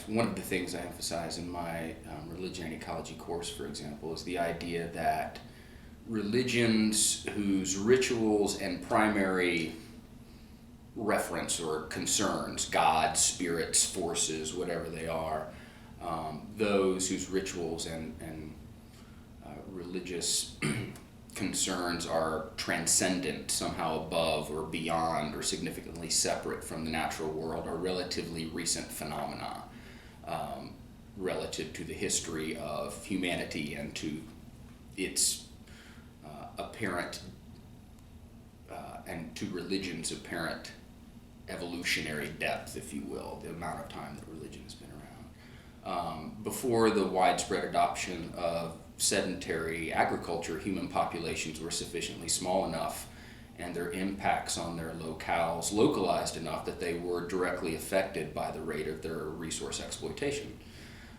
one of the things I emphasize in my religion and ecology course, for example, is the idea that religions whose rituals and primary reference or concerns, gods, spirits, forces, whatever they are, those whose rituals and religious concerns are transcendent, somehow above or beyond or significantly separate from the natural world, are relatively recent phenomena relative to the history of humanity and to its apparent and to religion's apparent evolutionary depth, if you will, the amount of time that religion has been around. Before the widespread adoption of sedentary agriculture, human populations were sufficiently small enough and their impacts on their locales localized enough that they were directly affected by the rate of their resource exploitation.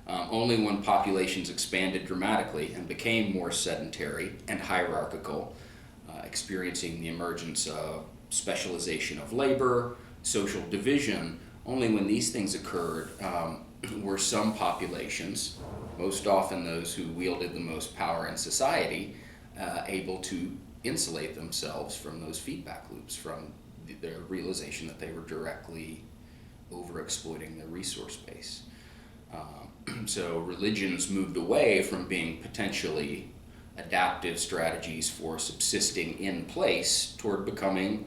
Only when populations expanded dramatically and became more sedentary and hierarchical, experiencing the emergence of specialization of labor, social division, only when these things occurred were some populations, most often those who wielded the most power in society, able to insulate themselves from those feedback loops, from their realization that they were directly overexploiting their resource base. So religions moved away from being potentially adaptive strategies for subsisting in place toward becoming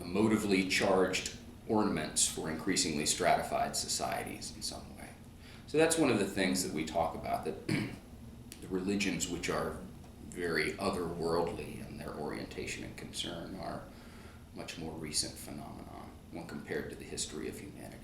emotively charged ornaments for increasingly stratified societies in some way. So that's one of the things that we talk about, that the religions which are very otherworldly in their orientation and concern are much more recent phenomenon when compared to the history of humanity.